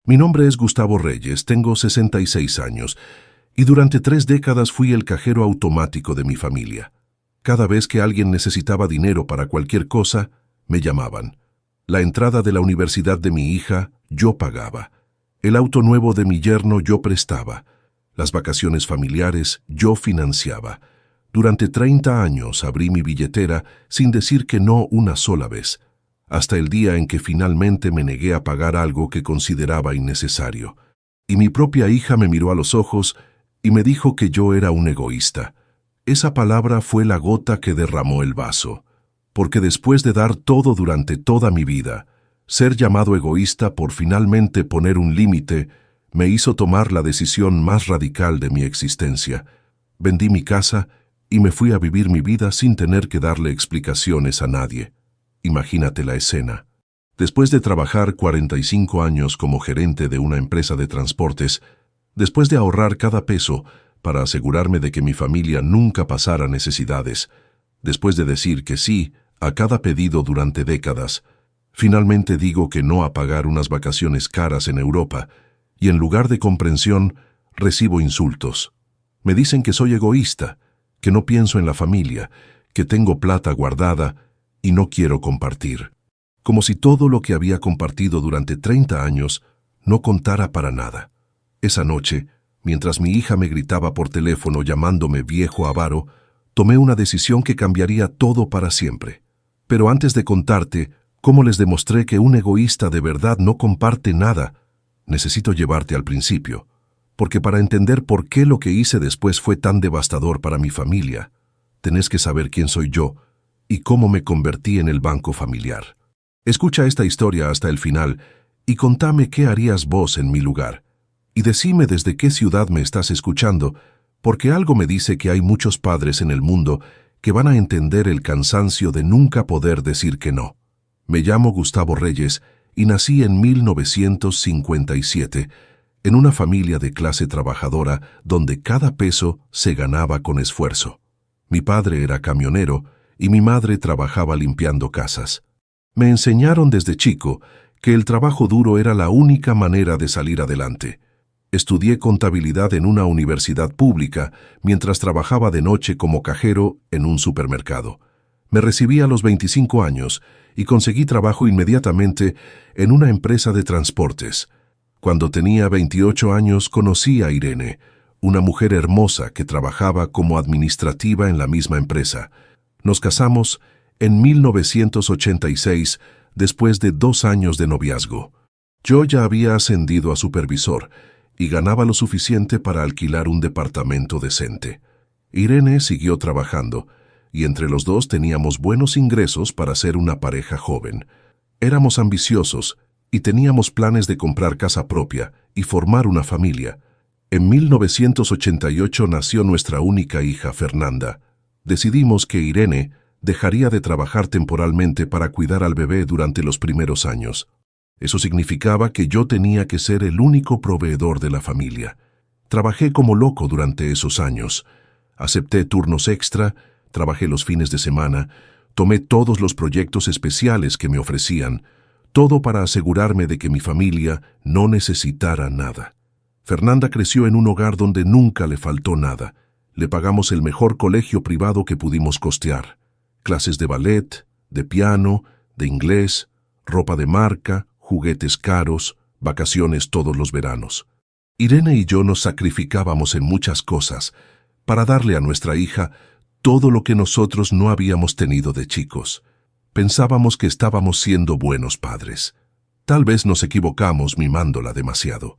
Mi nombre es Gustavo Reyes, tengo 66 años y durante 3 décadas fui el cajero automático de mi familia. Cada vez que alguien necesitaba dinero para cualquier cosa, me llamaban. La entrada de la universidad de mi hija, yo pagaba. El auto nuevo de mi yerno, yo prestaba. Las vacaciones familiares, yo financiaba. Durante 30 años abrí mi billetera sin decir que no una sola vez, hasta el día en que finalmente me negué a pagar algo que consideraba innecesario. Y mi propia hija me miró a los ojos y me dijo que yo era un egoísta. Esa palabra fue la gota que derramó el vaso, porque después de dar todo durante toda mi vida, ser llamado egoísta por finalmente poner un límite me hizo tomar la decisión más radical de mi existencia. Vendí mi casa y me fui a vivir mi vida sin tener que darle explicaciones a nadie. Imagínate la escena. Después de trabajar 45 años como gerente de una empresa de transportes, después de ahorrar cada peso para asegurarme de que mi familia nunca pasara necesidades, después de decir que sí a cada pedido durante décadas, finalmente digo que no a pagar unas vacaciones caras en Europa y en lugar de comprensión recibo insultos. Me dicen que soy egoísta, que no pienso en la familia, que tengo plata guardada y no quiero compartir. Como si todo lo que había compartido durante 30 años no contara para nada. Esa noche, mientras mi hija me gritaba por teléfono llamándome viejo avaro, tomé una decisión que cambiaría todo para siempre. Pero antes de contarte cómo les demostré que un egoísta de verdad no comparte nada, necesito llevarte al principio, porque para entender por qué lo que hice después fue tan devastador para mi familia, tenés que saber quién soy yo y cómo me convertí en el banco familiar. Escucha esta historia hasta el final y contame qué harías vos en mi lugar. Y decime desde qué ciudad me estás escuchando, porque algo me dice que hay muchos padres en el mundo que van a entender el cansancio de nunca poder decir que no. Me llamo Gustavo Reyes y nací en 1957, en una familia de clase trabajadora donde cada peso se ganaba con esfuerzo. Mi padre era camionero y mi madre trabajaba limpiando casas. Me enseñaron desde chico que el trabajo duro era la única manera de salir adelante. Estudié contabilidad en una universidad pública mientras trabajaba de noche como cajero en un supermercado. Me recibí a los 25 años y conseguí trabajo inmediatamente en una empresa de transportes. Cuando tenía 28 años conocí a Irene, una mujer hermosa que trabajaba como administrativa en la misma empresa. Nos casamos en 1986, después de 2 años de noviazgo. Yo ya había ascendido a supervisor y ganaba lo suficiente para alquilar un departamento decente. Irene siguió trabajando, y entre los dos teníamos buenos ingresos para ser una pareja joven. Éramos ambiciosos y teníamos planes de comprar casa propia y formar una familia. En 1988 nació nuestra única hija, Fernanda. Decidimos que Irene dejaría de trabajar temporalmente para cuidar al bebé durante los primeros años. Eso significaba que yo tenía que ser el único proveedor de la familia. Trabajé como loco durante esos años. Acepté turnos extra, trabajé los fines de semana, tomé todos los proyectos especiales que me ofrecían, todo para asegurarme de que mi familia no necesitara nada. Fernanda creció en un hogar donde nunca le faltó nada. Le pagamos el mejor colegio privado que pudimos costear. Clases de ballet, de piano, de inglés, ropa de marca, juguetes caros, vacaciones todos los veranos. Irene y yo nos sacrificábamos en muchas cosas para darle a nuestra hija todo lo que nosotros no habíamos tenido de chicos. Pensábamos que estábamos siendo buenos padres. Tal vez nos equivocamos mimándola demasiado.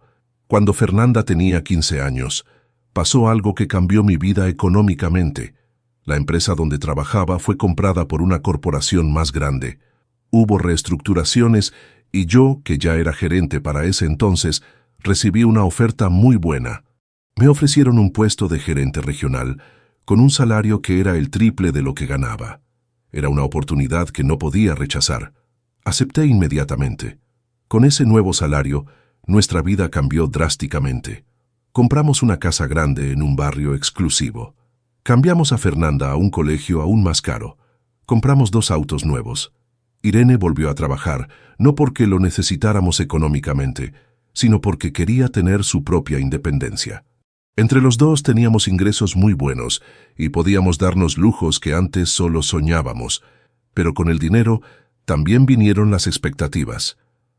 Cuando Fernanda tenía 15 años, pasó algo que cambió mi vida económicamente. La empresa donde trabajaba fue comprada por una corporación más grande. Hubo reestructuraciones y yo, que ya era gerente para ese entonces, recibí una oferta muy buena. Me ofrecieron un puesto de gerente regional, con un salario que era el triple de lo que ganaba. Era una oportunidad que no podía rechazar. Acepté inmediatamente. Con ese nuevo salario, nuestra vida cambió drásticamente. Compramos una casa grande en un barrio exclusivo. Cambiamos a Fernanda a un colegio aún más caro. Compramos 2 autos nuevos. Irene volvió a trabajar, no porque lo necesitáramos económicamente, sino porque quería tener su propia independencia. Entre los dos teníamos ingresos muy buenos y podíamos darnos lujos que antes solo soñábamos, pero con el dinero también vinieron las expectativas.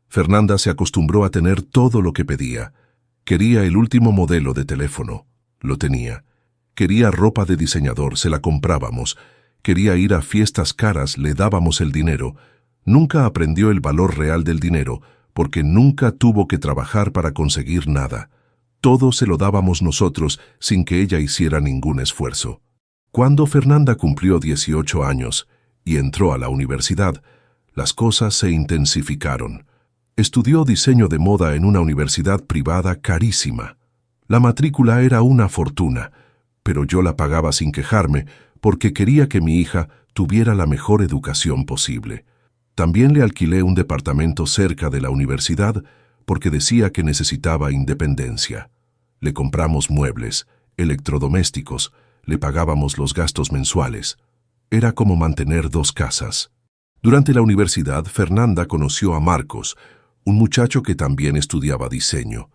Fernanda se acostumbró a tener todo lo que pedía. Quería el último modelo de teléfono. Lo tenía. Quería ropa de diseñador, se la comprábamos. Quería ir a fiestas caras, le dábamos el dinero. Nunca aprendió el valor real del dinero, porque nunca tuvo que trabajar para conseguir nada. Todo se lo dábamos nosotros sin que ella hiciera ningún esfuerzo. Cuando Fernanda cumplió 18 años y entró a la universidad, las cosas se intensificaron. Estudió diseño de moda en una universidad privada carísima. La matrícula era una fortuna, pero yo la pagaba sin quejarme porque quería que mi hija tuviera la mejor educación posible. También le alquilé un departamento cerca de la universidad porque decía que necesitaba independencia. Le compramos muebles, electrodomésticos, le pagábamos los gastos mensuales. Era como mantener dos casas. Durante la universidad, Fernanda conoció a Marcos, un muchacho que también estudiaba diseño.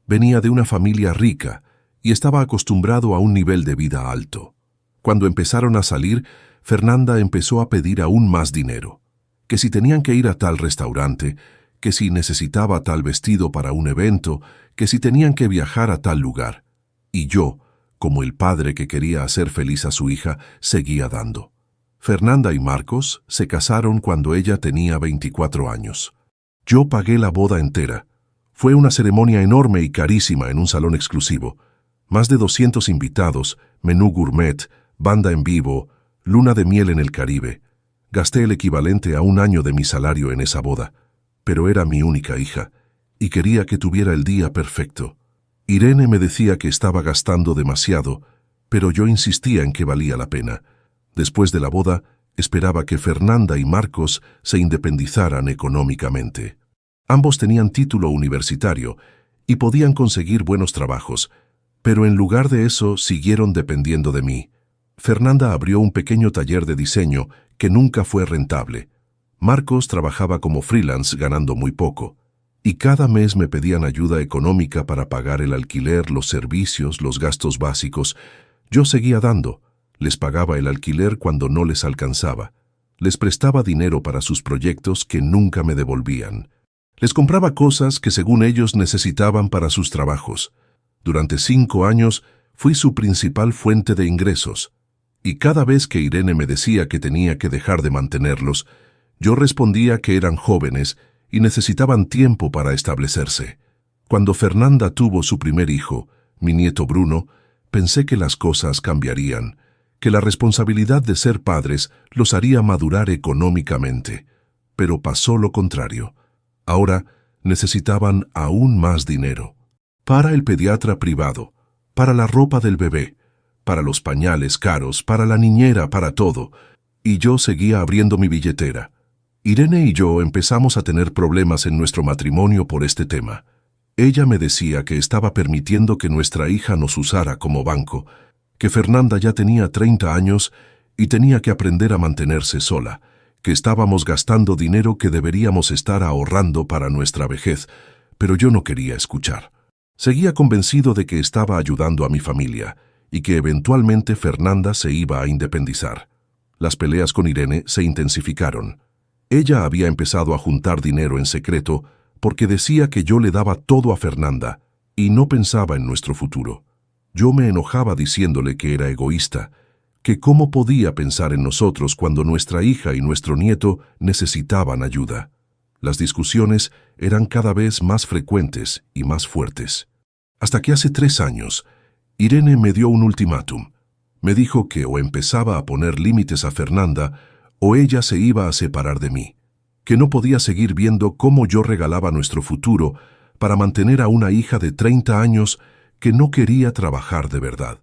Venía de una familia rica y estaba acostumbrado a un nivel de vida alto. Cuando empezaron a salir, Fernanda empezó a pedir aún más dinero. Que si tenían que ir a tal restaurante, que si necesitaba tal vestido para un evento, que si tenían que viajar a tal lugar. Y yo, como el padre que quería hacer feliz a su hija, seguía dando. Fernanda y Marcos se casaron cuando ella tenía 24 años. Yo pagué la boda entera. Fue una ceremonia enorme y carísima en un salón exclusivo. Más de 200 invitados, menú gourmet, banda en vivo, luna de miel en el Caribe. Gasté el equivalente a un año de mi salario en esa boda, pero era mi única hija, y quería que tuviera el día perfecto. Irene me decía que estaba gastando demasiado, pero yo insistía en que valía la pena. Después de la boda, esperaba que Fernanda y Marcos se independizaran económicamente. Ambos tenían título universitario y podían conseguir buenos trabajos, pero en lugar de eso siguieron dependiendo de mí. Fernanda abrió un pequeño taller de diseño que nunca fue rentable. Marcos trabajaba como freelance ganando muy poco, y cada mes me pedían ayuda económica para pagar el alquiler, los servicios, los gastos básicos. Yo seguía dando. Les pagaba el alquiler cuando no les alcanzaba. Les prestaba dinero para sus proyectos que nunca me devolvían. Les compraba cosas que según ellos necesitaban para sus trabajos. Durante 5 años fui su principal fuente de ingresos. Y cada vez que Irene me decía que tenía que dejar de mantenerlos, yo respondía que eran jóvenes y necesitaban tiempo para establecerse. Cuando Fernanda tuvo su primer hijo, mi nieto Bruno, pensé que las cosas cambiarían, que la responsabilidad de ser padres los haría madurar económicamente. Pero pasó lo contrario. Ahora necesitaban aún más dinero. Para el pediatra privado, para la ropa del bebé, para los pañales caros, para la niñera, para todo. Y yo seguía abriendo mi billetera. Irene y yo empezamos a tener problemas en nuestro matrimonio por este tema. Ella me decía que estaba permitiendo que nuestra hija nos usara como banco, que Fernanda ya tenía 30 años y tenía que aprender a mantenerse sola, que estábamos gastando dinero que deberíamos estar ahorrando para nuestra vejez, pero yo no quería escuchar. Seguía convencido de que estaba ayudando a mi familia y que eventualmente Fernanda se iba a independizar. Las peleas con Irene se intensificaron. Ella había empezado a juntar dinero en secreto porque decía que yo le daba todo a Fernanda y no pensaba en nuestro futuro. Yo me enojaba diciéndole que era egoísta, que cómo podía pensar en nosotros cuando nuestra hija y nuestro nieto necesitaban ayuda. Las discusiones eran cada vez más frecuentes y más fuertes. Hasta que hace 3 años, Irene me dio un ultimátum. Me dijo que o empezaba a poner límites a Fernanda o ella se iba a separar de mí, que no podía seguir viendo cómo yo regalaba nuestro futuro para mantener a una hija de 30 años que no quería trabajar de verdad,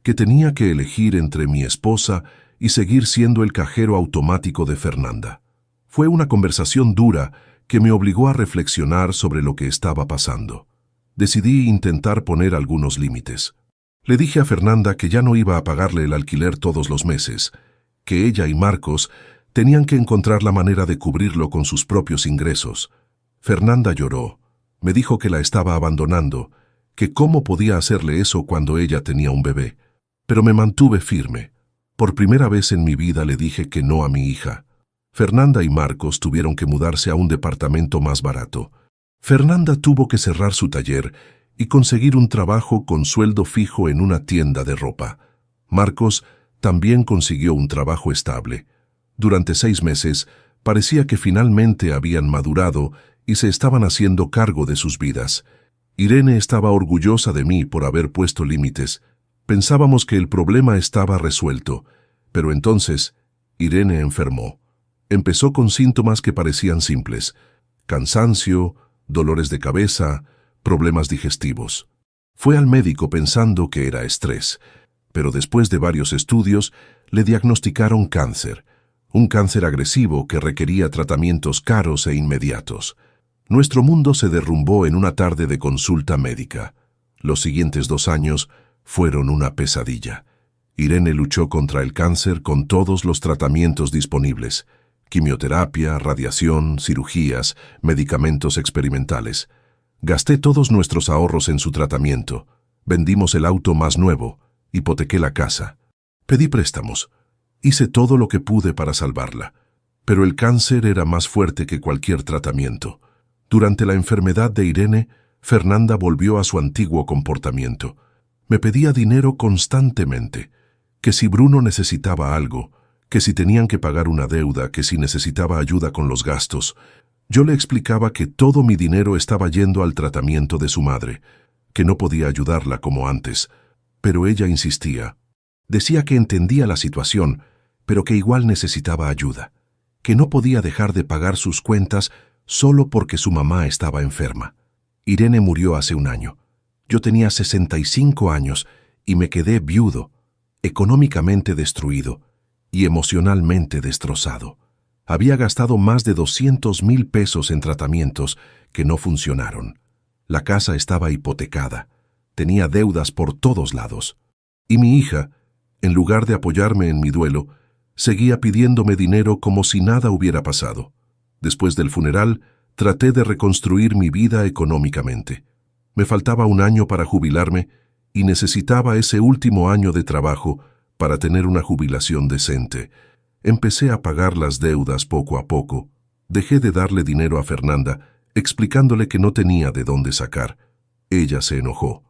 que tenía que elegir entre mi esposa y seguir siendo el cajero automático de Fernanda. Fue una conversación dura que me obligó a reflexionar sobre lo que estaba pasando. Decidí intentar poner algunos límites. Le dije a Fernanda que ya no iba a pagarle el alquiler todos los meses, que ella y Marcos tenían que encontrar la manera de cubrirlo con sus propios ingresos. Fernanda lloró. Me dijo que la estaba abandonando, que cómo podía hacerle eso cuando ella tenía un bebé. Pero me mantuve firme. Por primera vez en mi vida le dije que no a mi hija. Fernanda y Marcos tuvieron que mudarse a un departamento más barato. Fernanda tuvo que cerrar su taller y conseguir un trabajo con sueldo fijo en una tienda de ropa. Marcos también consiguió un trabajo estable. Durante 6 meses, parecía que finalmente habían madurado y se estaban haciendo cargo de sus vidas. Irene estaba orgullosa de mí por haber puesto límites. Pensábamos que el problema estaba resuelto, pero entonces Irene enfermó. Empezó con síntomas que parecían simples: cansancio, dolores de cabeza, problemas digestivos. Fue al médico pensando que era estrés, pero después de varios estudios le diagnosticaron cáncer, un cáncer agresivo que requería tratamientos caros e inmediatos. Nuestro mundo se derrumbó en una tarde de consulta médica. Los siguientes 2 años fueron una pesadilla. Irene luchó contra el cáncer con todos los tratamientos disponibles: quimioterapia, radiación, cirugías, medicamentos experimentales. Gasté todos nuestros ahorros en su tratamiento. Vendimos el auto más nuevo, hipotequé la casa. Pedí préstamos. Hice todo lo que pude para salvarla. Pero el cáncer era más fuerte que cualquier tratamiento. Durante la enfermedad de Irene, Fernanda volvió a su antiguo comportamiento. Me pedía dinero constantemente, que si Bruno necesitaba algo, que si tenían que pagar una deuda, que si necesitaba ayuda con los gastos. Yo le explicaba que todo mi dinero estaba yendo al tratamiento de su madre, que no podía ayudarla como antes, pero ella insistía. Decía que entendía la situación, pero que igual necesitaba ayuda, que no podía dejar de pagar sus cuentas solo porque su mamá estaba enferma. Irene murió hace 1 año. Yo tenía 65 años y me quedé viudo, económicamente destruido y emocionalmente destrozado. Había gastado más de 200,000 pesos en tratamientos que no funcionaron. La casa estaba hipotecada. Tenía deudas por todos lados. Y mi hija, en lugar de apoyarme en mi duelo, seguía pidiéndome dinero como si nada hubiera pasado. Después del funeral, traté de reconstruir mi vida económicamente. Me faltaba 1 año para jubilarme y necesitaba ese último año de trabajo para tener una jubilación decente. Empecé a pagar las deudas poco a poco. Dejé de darle dinero a Fernanda, explicándole que no tenía de dónde sacar. Ella se enojó.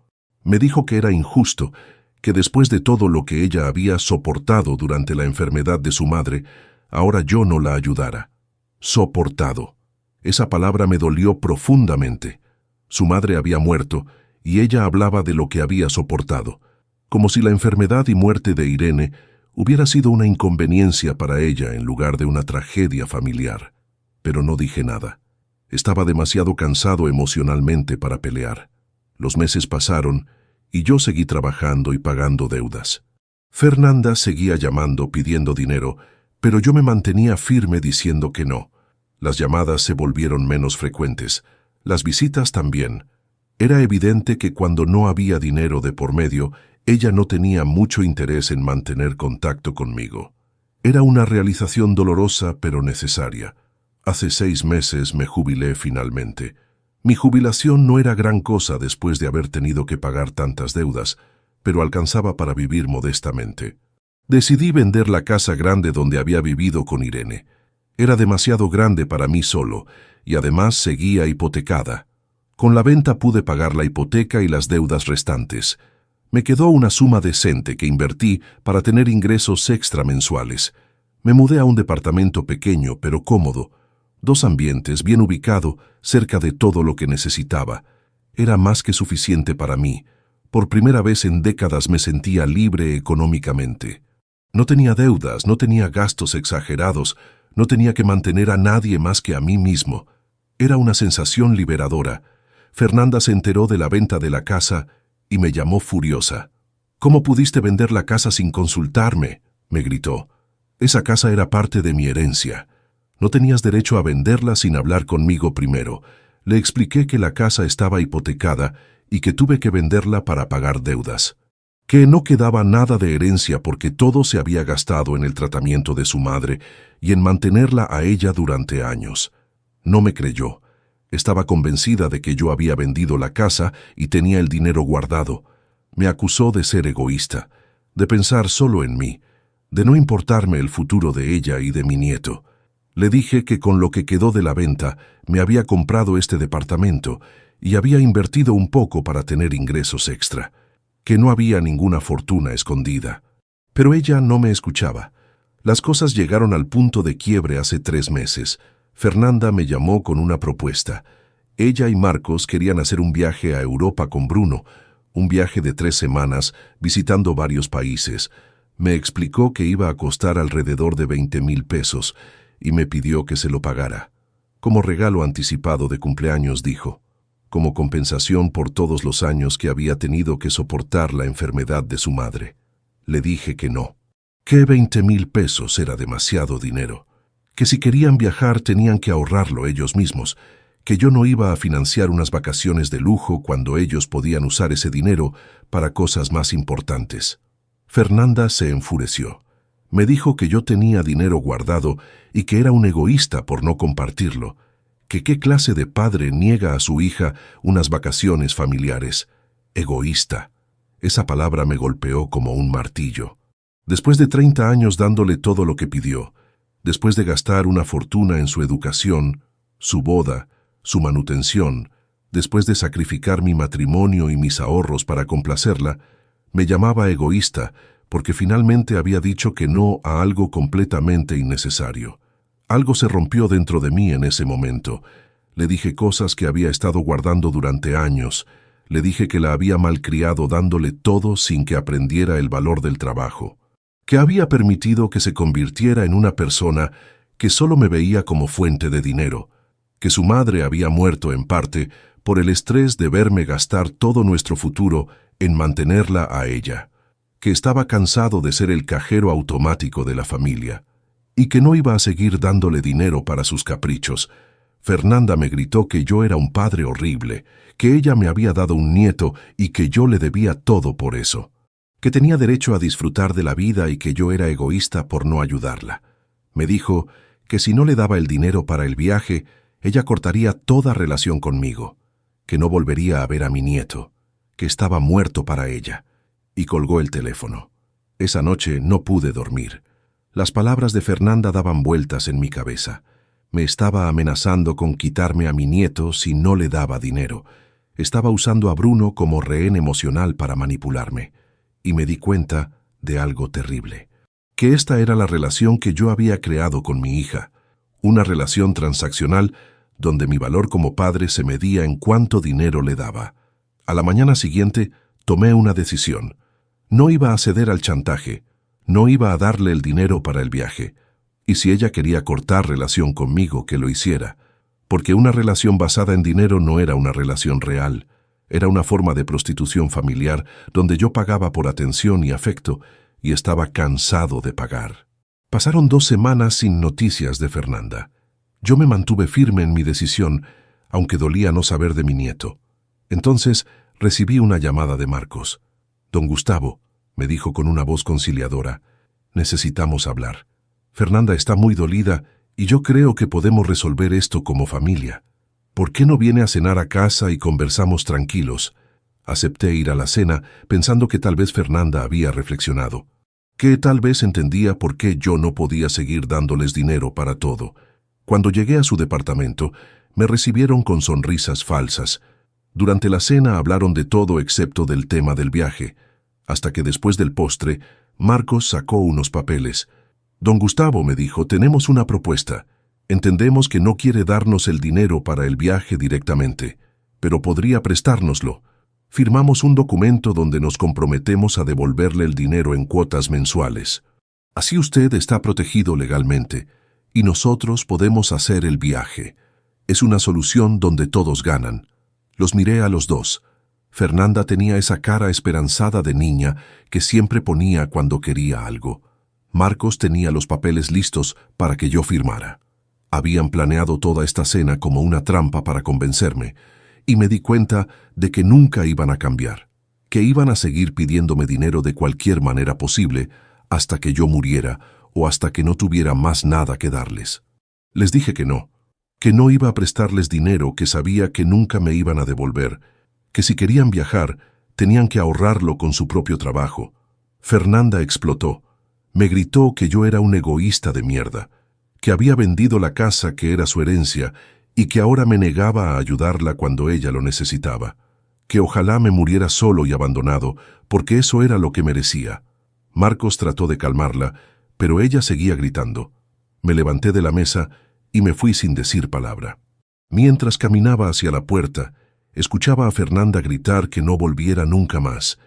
Me dijo que era injusto, que después de todo lo que ella había soportado durante la enfermedad de su madre, ahora yo no la ayudara. Soportado. Esa palabra me dolió profundamente. Su madre había muerto y ella hablaba de lo que había soportado, como si la enfermedad y muerte de Irene hubiera sido una inconveniencia para ella en lugar de una tragedia familiar. Pero no dije nada. Estaba demasiado cansado emocionalmente para pelear. Los meses pasaron y yo seguí trabajando y pagando deudas. Fernanda seguía llamando pidiendo dinero, pero yo me mantenía firme diciendo que no. Las llamadas se volvieron menos frecuentes, las visitas también. Era evidente que cuando no había dinero de por medio, ella no tenía mucho interés en mantener contacto conmigo. Era una realización dolorosa pero necesaria. Hace 6 meses me jubilé finalmente. Mi jubilación no era gran cosa después de haber tenido que pagar tantas deudas, pero alcanzaba para vivir modestamente. Decidí vender la casa grande donde había vivido con Irene. Era demasiado grande para mí solo, y además seguía hipotecada. Con la venta pude pagar la hipoteca y las deudas restantes. Me quedó una suma decente que invertí para tener ingresos extra mensuales. Me mudé a un departamento pequeño pero cómodo. 2 ambientes, bien ubicado, cerca de todo lo que necesitaba. Era más que suficiente para mí. Por primera vez en décadas me sentía libre económicamente. No tenía deudas, no tenía gastos exagerados, no tenía que mantener a nadie más que a mí mismo. Era una sensación liberadora. Fernanda se enteró de la venta de la casa y me llamó furiosa. «¿Cómo pudiste vender la casa sin consultarme?», me gritó. «Esa casa era parte de mi herencia. No tenías derecho a venderla sin hablar conmigo primero». Le expliqué que la casa estaba hipotecada y que tuve que venderla para pagar deudas. Que no quedaba nada de herencia porque todo se había gastado en el tratamiento de su madre y en mantenerla a ella durante años. No me creyó. Estaba convencida de que yo había vendido la casa y tenía el dinero guardado. Me acusó de ser egoísta, de pensar solo en mí, de no importarme el futuro de ella y de mi nieto. Le dije que con lo que quedó de la venta me había comprado este departamento y había invertido un poco para tener ingresos extra, que no había ninguna fortuna escondida. Pero ella no me escuchaba. Las cosas llegaron al punto de quiebre hace 3 meses. Fernanda me llamó con una propuesta. Ella y Marcos querían hacer un viaje a Europa con Bruno, un viaje de 3 semanas, visitando varios países. Me explicó que iba a costar alrededor de 20,000 pesos y me pidió que se lo pagara. Como regalo anticipado de cumpleaños, dijo, como compensación por todos los años que había tenido que soportar la enfermedad de su madre. Le dije que no, que 20,000 pesos era demasiado dinero, que si querían viajar tenían que ahorrarlo ellos mismos, que yo no iba a financiar unas vacaciones de lujo cuando ellos podían usar ese dinero para cosas más importantes. Fernanda se enfureció. Me dijo que yo tenía dinero guardado y que era un egoísta por no compartirlo, que qué clase de padre niega a su hija unas vacaciones familiares. Egoísta. Esa palabra me golpeó como un martillo. Después de 30 años dándole todo lo que pidió, después de gastar una fortuna en su educación, su boda, su manutención, después de sacrificar mi matrimonio y mis ahorros para complacerla, me llamaba egoísta porque finalmente había dicho que no a algo completamente innecesario. Algo se rompió dentro de mí en ese momento. Le dije cosas que había estado guardando durante años. Le dije que la había malcriado dándole todo sin que aprendiera el valor del trabajo, que había permitido que se convirtiera en una persona que solo me veía como fuente de dinero, que su madre había muerto en parte por el estrés de verme gastar todo nuestro futuro en mantenerla a ella, que estaba cansado de ser el cajero automático de la familia, y que no iba a seguir dándole dinero para sus caprichos. Fernanda me gritó que yo era un padre horrible, que ella me había dado un nieto y que yo le debía todo por eso, que tenía derecho a disfrutar de la vida y que yo era egoísta por no ayudarla. Me dijo que si no le daba el dinero para el viaje, ella cortaría toda relación conmigo, que no volvería a ver a mi nieto, que estaba muerto para ella, y colgó el teléfono. Esa noche no pude dormir. Las palabras de Fernanda daban vueltas en mi cabeza. Me estaba amenazando con quitarme a mi nieto si no le daba dinero. Estaba usando a Bruno como rehén emocional para manipularme. Y me di cuenta de algo terrible. Que esta era la relación que yo había creado con mi hija. Una relación transaccional donde mi valor como padre se medía en cuánto dinero le daba. A la mañana siguiente tomé una decisión. No iba a ceder al chantaje. No iba a darle el dinero para el viaje. Y si ella quería cortar relación conmigo, que lo hiciera. Porque una relación basada en dinero no era una relación real. Era una forma de prostitución familiar donde yo pagaba por atención y afecto y estaba cansado de pagar. Pasaron 2 semanas sin noticias de Fernanda. Yo me mantuve firme en mi decisión, aunque dolía no saber de mi nieto. Entonces recibí una llamada de Marcos. «Don Gustavo», me dijo con una voz conciliadora, «necesitamos hablar. Fernanda está muy dolida y yo creo que podemos resolver esto como familia. ¿Por qué no viene a cenar a casa y conversamos tranquilos?» Acepté ir a la cena pensando que tal vez Fernanda había reflexionado, que tal vez entendía por qué yo no podía seguir dándoles dinero para todo. Cuando llegué a su departamento, me recibieron con sonrisas falsas. Durante la cena hablaron de todo excepto del tema del viaje, hasta que después del postre, Marcos sacó unos papeles. «Don Gustavo», me dijo, «tenemos una propuesta. Entendemos que no quiere darnos el dinero para el viaje directamente, pero podría prestárnoslo. Firmamos un documento donde nos comprometemos a devolverle el dinero en cuotas mensuales. Así usted está protegido legalmente, y nosotros podemos hacer el viaje. Es una solución donde todos ganan». Los miré a los dos. Fernanda tenía esa cara esperanzada de niña que siempre ponía cuando quería algo. Marcos tenía los papeles listos para que yo firmara. Habían planeado toda esta cena como una trampa para convencerme, y me di cuenta de que nunca iban a cambiar, que iban a seguir pidiéndome dinero de cualquier manera posible hasta que yo muriera o hasta que no tuviera más nada que darles. Les dije que no que no iba a prestarles dinero que sabía que nunca me iban a devolver, que si querían viajar, tenían que ahorrarlo con su propio trabajo. Fernanda explotó. Me gritó que yo era un egoísta de mierda, que había vendido la casa que era su herencia y que ahora me negaba a ayudarla cuando ella lo necesitaba, que ojalá me muriera solo y abandonado, porque eso era lo que merecía. Marcos trató de calmarla, pero ella seguía gritando. Me levanté de la mesa y me fui sin decir palabra. Mientras caminaba hacia la puerta, escuchaba a Fernanda gritar que no volviera nunca más,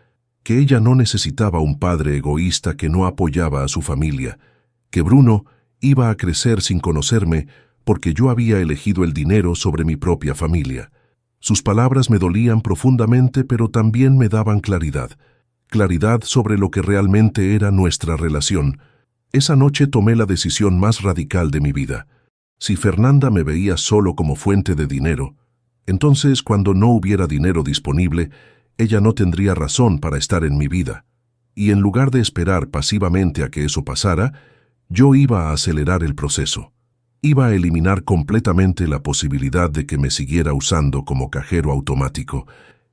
que ella no necesitaba un padre egoísta que no apoyaba a su familia, que Bruno iba a crecer sin conocerme porque yo había elegido el dinero sobre mi propia familia. Sus palabras me dolían profundamente, pero también me daban claridad. Claridad sobre lo que realmente era nuestra relación. Esa noche tomé la decisión más radical de mi vida. Si Fernanda me veía solo como fuente de dinero, entonces cuando no hubiera dinero disponible, ella no tendría razón para estar en mi vida. Y en lugar de esperar pasivamente a que eso pasara, yo iba a acelerar el proceso. Iba a eliminar completamente la posibilidad de que me siguiera usando como cajero automático.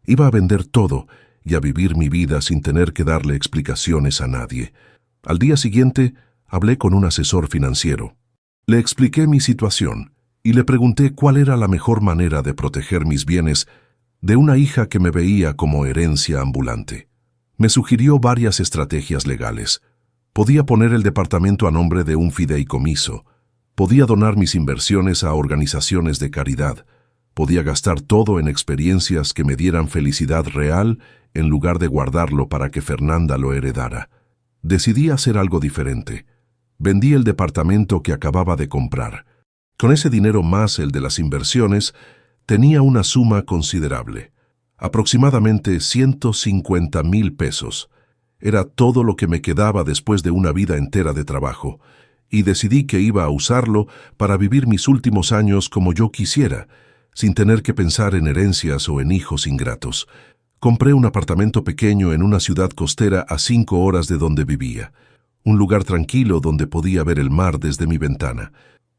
Iba a vender todo y a vivir mi vida sin tener que darle explicaciones a nadie. Al día siguiente, hablé con un asesor financiero. Le expliqué mi situación y le pregunté cuál era la mejor manera de proteger mis bienes de una hija que me veía como herencia ambulante. Me sugirió varias estrategias legales. Podía poner el departamento a nombre de un fideicomiso. Podía donar mis inversiones a organizaciones de caridad. Podía gastar todo en experiencias que me dieran felicidad real en lugar de guardarlo para que Fernanda lo heredara. Decidí hacer algo diferente. Vendí el departamento que acababa de comprar. Con ese dinero más el de las inversiones, tenía una suma considerable. Aproximadamente 150,000 pesos. Era todo lo que me quedaba después de una vida entera de trabajo, y decidí que iba a usarlo para vivir mis últimos años como yo quisiera, sin tener que pensar en herencias o en hijos ingratos. Compré un apartamento pequeño en una ciudad costera a 5 horas de donde vivía, un lugar tranquilo donde podía ver el mar desde mi ventana.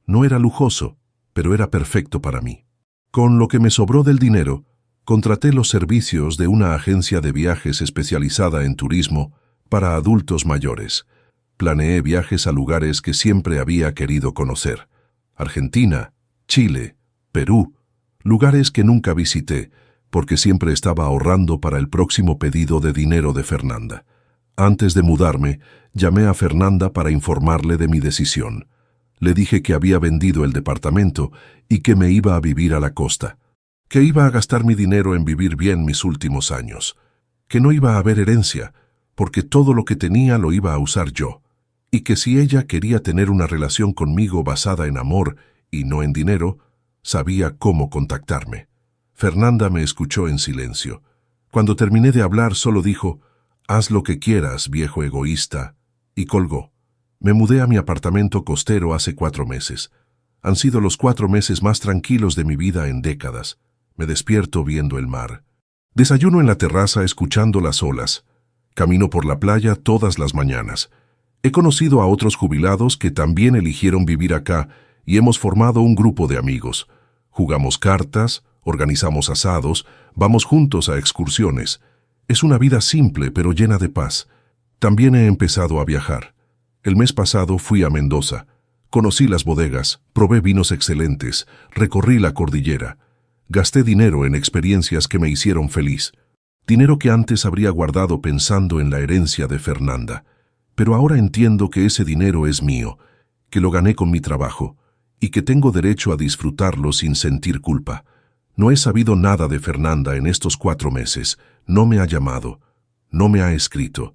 No era lujoso, pero era perfecto para mí. Con lo que me sobró del dinero, contraté los servicios de una agencia de viajes especializada en turismo para adultos mayores. Planeé viajes a lugares que siempre había querido conocer. Argentina, Chile, Perú, lugares que nunca visité, porque siempre estaba ahorrando para el próximo pedido de dinero de Fernanda. Antes de mudarme, llamé a Fernanda para informarle de mi decisión. Le dije que había vendido el departamento y que me iba a vivir a la costa, que iba a gastar mi dinero en vivir bien mis últimos años, que no iba a haber herencia, porque todo lo que tenía lo iba a usar yo, y que si ella quería tener una relación conmigo basada en amor y no en dinero, sabía cómo contactarme. Fernanda me escuchó en silencio. Cuando terminé de hablar, solo dijo: «Haz lo que quieras, viejo egoísta», y colgó. Me mudé a mi apartamento costero hace 4 meses. Han sido los 4 meses más tranquilos de mi vida en décadas. Me despierto viendo el mar. Desayuno en la terraza escuchando las olas. Camino por la playa todas las mañanas. He conocido a otros jubilados que también eligieron vivir acá y hemos formado un grupo de amigos. Jugamos cartas, organizamos asados, vamos juntos a excursiones. Es una vida simple pero llena de paz. También he empezado a viajar. El mes pasado fui a Mendoza. Conocí las bodegas, probé vinos excelentes, recorrí la cordillera. Gasté dinero en experiencias que me hicieron feliz. Dinero que antes habría guardado pensando en la herencia de Fernanda. Pero ahora entiendo que ese dinero es mío, que lo gané con mi trabajo, y que tengo derecho a disfrutarlo sin sentir culpa. No he sabido nada de Fernanda en estos 4 meses. No me ha llamado, no me ha escrito.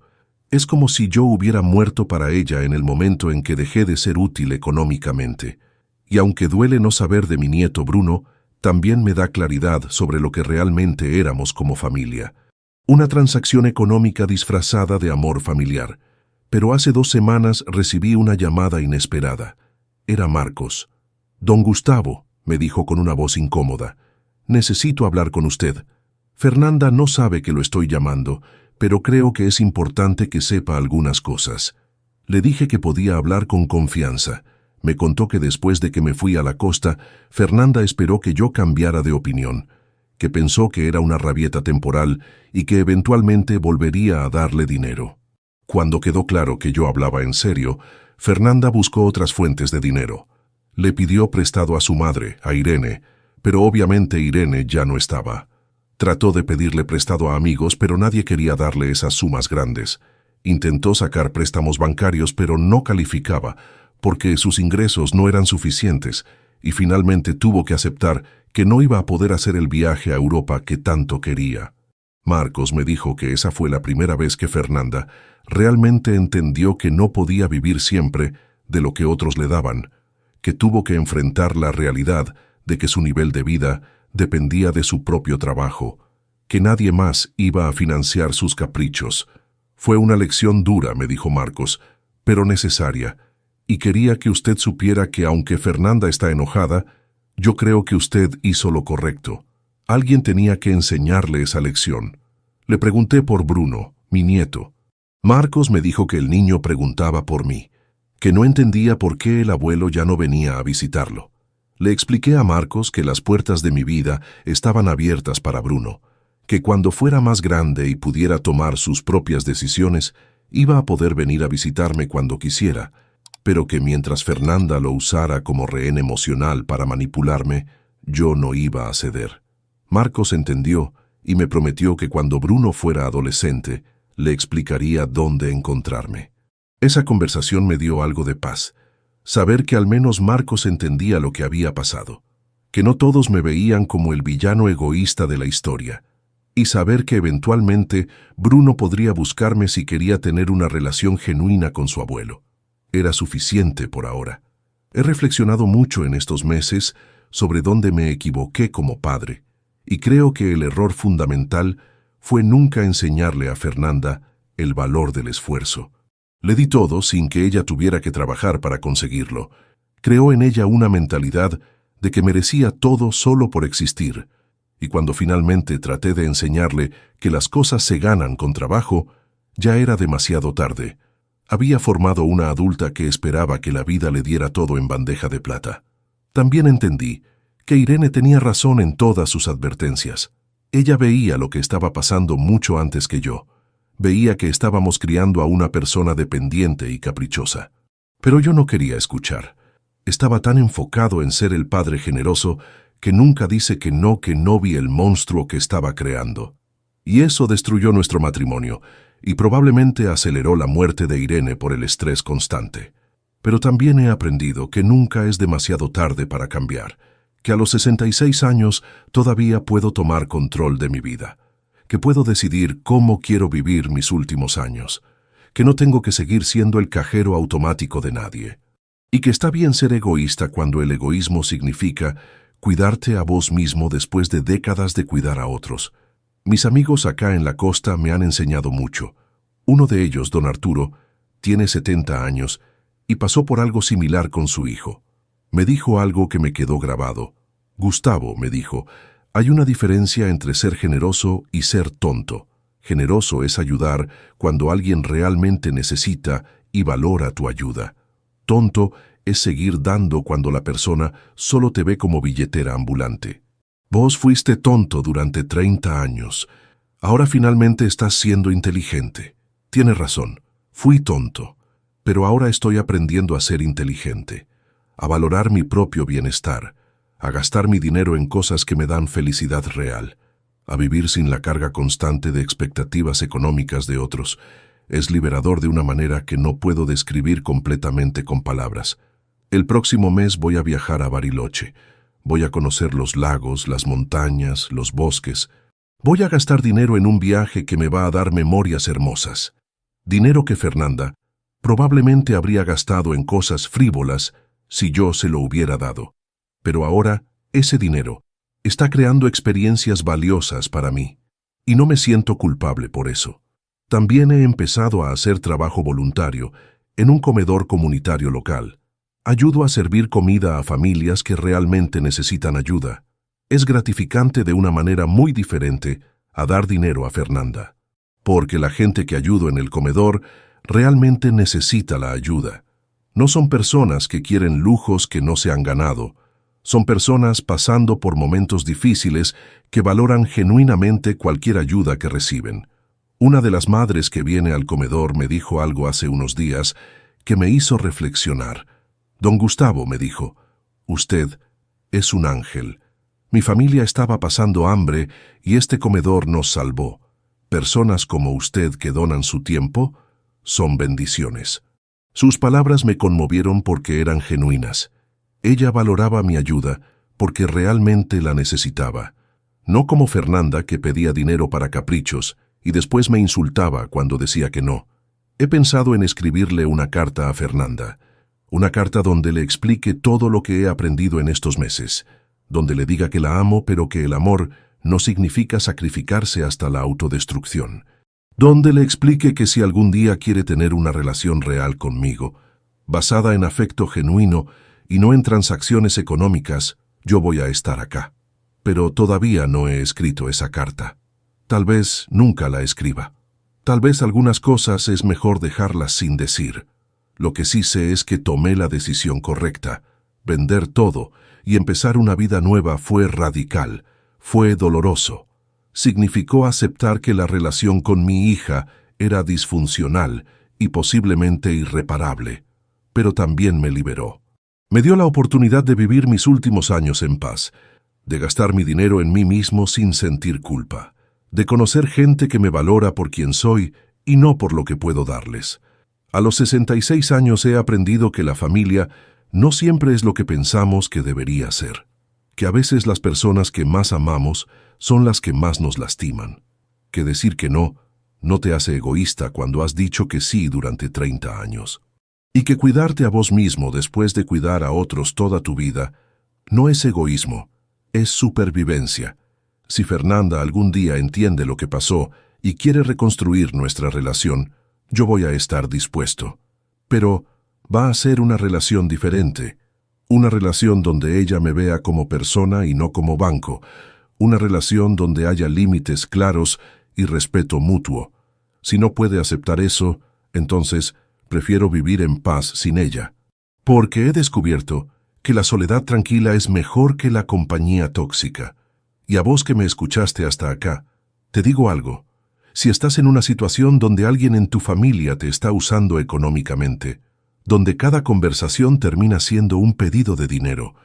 Es como si yo hubiera muerto para ella en el momento en que dejé de ser útil económicamente. Y aunque duele no saber de mi nieto Bruno, también me da claridad sobre lo que realmente éramos como familia. Una transacción económica disfrazada de amor familiar. Pero hace 2 semanas recibí una llamada inesperada. Era Marcos. «Don Gustavo», me dijo con una voz incómoda, «necesito hablar con usted. Fernanda no sabe que lo estoy llamando, pero creo que es importante que sepa algunas cosas». Le dije que podía hablar con confianza. Me contó que después de que me fui a la costa, Fernanda esperó que yo cambiara de opinión, que pensó que era una rabieta temporal y que eventualmente volvería a darle dinero. Cuando quedó claro que yo hablaba en serio, Fernanda buscó otras fuentes de dinero. Le pidió prestado a su madre, a Irene, pero obviamente Irene ya no estaba. Trató de pedirle prestado a amigos, pero nadie quería darle esas sumas grandes. Intentó sacar préstamos bancarios, pero no calificaba, porque sus ingresos no eran suficientes, y finalmente tuvo que aceptar que no iba a poder hacer el viaje a Europa que tanto quería. Marcos me dijo que esa fue la primera vez que Fernanda realmente entendió que no podía vivir siempre de lo que otros le daban, que tuvo que enfrentar la realidad de que su nivel de vida dependía de su propio trabajo, que nadie más iba a financiar sus caprichos. Fue una lección dura, me dijo Marcos, pero necesaria, y quería que usted supiera que aunque Fernanda está enojada, yo creo que usted hizo lo correcto. Alguien tenía que enseñarle esa lección. Le pregunté por Bruno, mi nieto. Marcos me dijo que el niño preguntaba por mí, que no entendía por qué el abuelo ya no venía a visitarlo. Le expliqué a Marcos que las puertas de mi vida estaban abiertas para Bruno, que cuando fuera más grande y pudiera tomar sus propias decisiones, iba a poder venir a visitarme cuando quisiera, pero que mientras Fernanda lo usara como rehén emocional para manipularme, yo no iba a ceder. Marcos entendió y me prometió que cuando Bruno fuera adolescente, le explicaría dónde encontrarme. Esa conversación me dio algo de paz, saber que al menos Marcos entendía lo que había pasado, que no todos me veían como el villano egoísta de la historia, y saber que eventualmente Bruno podría buscarme si quería tener una relación genuina con su abuelo. Era suficiente por ahora. He reflexionado mucho en estos meses sobre dónde me equivoqué como padre, y creo que el error fundamental fue nunca enseñarle a Fernanda el valor del esfuerzo. Le di todo sin que ella tuviera que trabajar para conseguirlo. Creó en ella una mentalidad de que merecía todo solo por existir, y cuando finalmente traté de enseñarle que las cosas se ganan con trabajo, ya era demasiado tarde. Había formado una adulta que esperaba que la vida le diera todo en bandeja de plata. También entendí que Irene tenía razón en todas sus advertencias. Ella veía lo que estaba pasando mucho antes que yo. Veía que estábamos criando a una persona dependiente y caprichosa. Pero yo no quería escuchar. Estaba tan enfocado en ser el padre generoso que nunca dice que no vi el monstruo que estaba creando. Y eso destruyó nuestro matrimonio, y probablemente aceleró la muerte de Irene por el estrés constante. Pero también he aprendido que nunca es demasiado tarde para cambiar, que a los 66 años todavía puedo tomar control de mi vida, que puedo decidir cómo quiero vivir mis últimos años, que no tengo que seguir siendo el cajero automático de nadie, y que está bien ser egoísta cuando el egoísmo significa cuidarte a vos mismo después de décadas de cuidar a otros. Mis amigos acá en la costa me han enseñado mucho. Uno de ellos, don Arturo, tiene 70 años y pasó por algo similar con su hijo. Me dijo algo que me quedó grabado. Gustavo, me dijo, hay una diferencia entre ser generoso y ser tonto. Generoso es ayudar cuando alguien realmente necesita y valora tu ayuda. Tonto es seguir dando cuando la persona solo te ve como billetera ambulante. Vos fuiste tonto durante 30 años. Ahora finalmente estás siendo inteligente. Tienes razón, fui tonto, pero ahora estoy aprendiendo a ser inteligente, a valorar mi propio bienestar, a gastar mi dinero en cosas que me dan felicidad real, a vivir sin la carga constante de expectativas económicas de otros. Es liberador de una manera que no puedo describir completamente con palabras. El próximo mes voy a viajar a Bariloche. Voy a conocer los lagos, las montañas, los bosques. Voy a gastar dinero en un viaje que me va a dar memorias hermosas. Dinero que Fernanda probablemente habría gastado en cosas frívolas si yo se lo hubiera dado. Pero ahora, ese dinero está creando experiencias valiosas para mí, y no me siento culpable por eso. También he empezado a hacer trabajo voluntario en un comedor comunitario local. Ayudo a servir comida a familias que realmente necesitan ayuda. Es gratificante de una manera muy diferente a dar dinero a Fernanda, porque la gente que ayudo en el comedor realmente necesita la ayuda. No son personas que quieren lujos que no se han ganado. Son personas pasando por momentos difíciles que valoran genuinamente cualquier ayuda que reciben. Una de las madres que viene al comedor me dijo algo hace unos días que me hizo reflexionar. Don Gustavo, me dijo, usted es un ángel. Mi familia estaba pasando hambre y este comedor nos salvó. Personas como usted que donan su tiempo son bendiciones. Sus palabras me conmovieron porque eran genuinas. Ella valoraba mi ayuda porque realmente la necesitaba. No como Fernanda, que pedía dinero para caprichos y después me insultaba cuando decía que no. He pensado en escribirle una carta a Fernanda. Una carta donde le explique todo lo que he aprendido en estos meses. Donde le diga que la amo, pero que el amor no significa sacrificarse hasta la autodestrucción. Donde le explique que si algún día quiere tener una relación real conmigo, basada en afecto genuino y no en transacciones económicas, yo voy a estar acá. Pero todavía no he escrito esa carta. Tal vez nunca la escriba. Tal vez algunas cosas es mejor dejarlas sin decir. Lo que sí sé es que tomé la decisión correcta. Vender todo y empezar una vida nueva fue radical, fue doloroso. Significó aceptar que la relación con mi hija era disfuncional y posiblemente irreparable, pero también me liberó. Me dio la oportunidad de vivir mis últimos años en paz, de gastar mi dinero en mí mismo sin sentir culpa, de conocer gente que me valora por quien soy y no por lo que puedo darles. A los 66 años he aprendido que la familia no siempre es lo que pensamos que debería ser, que a veces las personas que más amamos son las que más nos lastiman, que decir que no te hace egoísta cuando has dicho que sí durante 30 años, y que cuidarte a vos mismo después de cuidar a otros toda tu vida no es egoísmo, es supervivencia. Si Fernanda algún día entiende lo que pasó y quiere reconstruir nuestra relación, yo voy a estar dispuesto. Pero va a ser una relación diferente, una relación donde ella me vea como persona y no como banco, una relación donde haya límites claros y respeto mutuo. Si no puede aceptar eso, entonces prefiero vivir en paz sin ella. Porque he descubierto que la soledad tranquila es mejor que la compañía tóxica. Y a vos que me escuchaste hasta acá, te digo algo. Si estás en una situación donde alguien en tu familia te está usando económicamente, donde cada conversación termina siendo un pedido de dinero,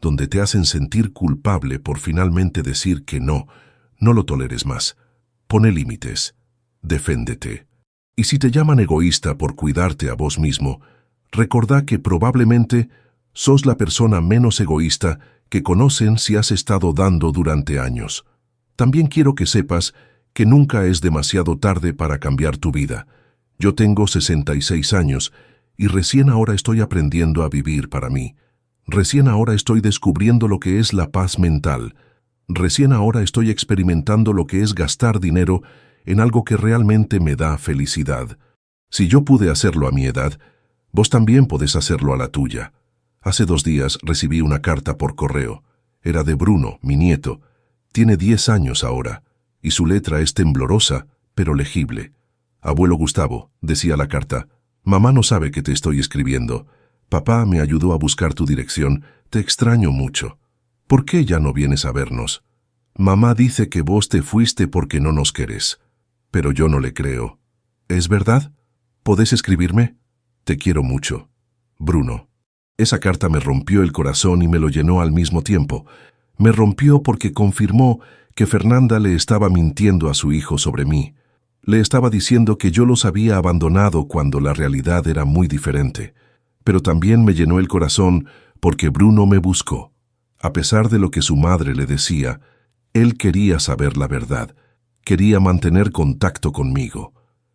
donde te hacen sentir culpable por finalmente decir que no lo toleres más. Pone límites. Deféndete. Y si te llaman egoísta por cuidarte a vos mismo, recordá que probablemente sos la persona menos egoísta que conocen si has estado dando durante años. También quiero que sepas que nunca es demasiado tarde para cambiar tu vida. Yo tengo 66 años y recién ahora estoy aprendiendo a vivir para mí. Recién ahora estoy descubriendo lo que es la paz mental. Recién ahora estoy experimentando lo que es gastar dinero en algo que realmente me da felicidad. Si yo pude hacerlo a mi edad, vos también podés hacerlo a la tuya. Hace 2 días recibí una carta por correo. Era de Bruno, mi nieto. Tiene 10 años ahora, y su letra es temblorosa, pero legible. Abuelo Gustavo, decía la carta, mamá no sabe que te estoy escribiendo. Papá me ayudó a buscar tu dirección, te extraño mucho. ¿Por qué ya no vienes a vernos? Mamá dice que vos te fuiste porque no nos querés, pero yo no le creo. ¿Es verdad? ¿Podés escribirme? Te quiero mucho. Bruno. Esa carta me rompió el corazón y me lo llenó al mismo tiempo. Me rompió porque confirmó que Fernanda le estaba mintiendo a su hijo sobre mí. Le estaba diciendo que yo los había abandonado cuando la realidad era muy diferente. Pero también me llenó el corazón porque Bruno me buscó. A pesar de lo que su madre le decía, él quería saber la verdad, quería mantener contacto conmigo.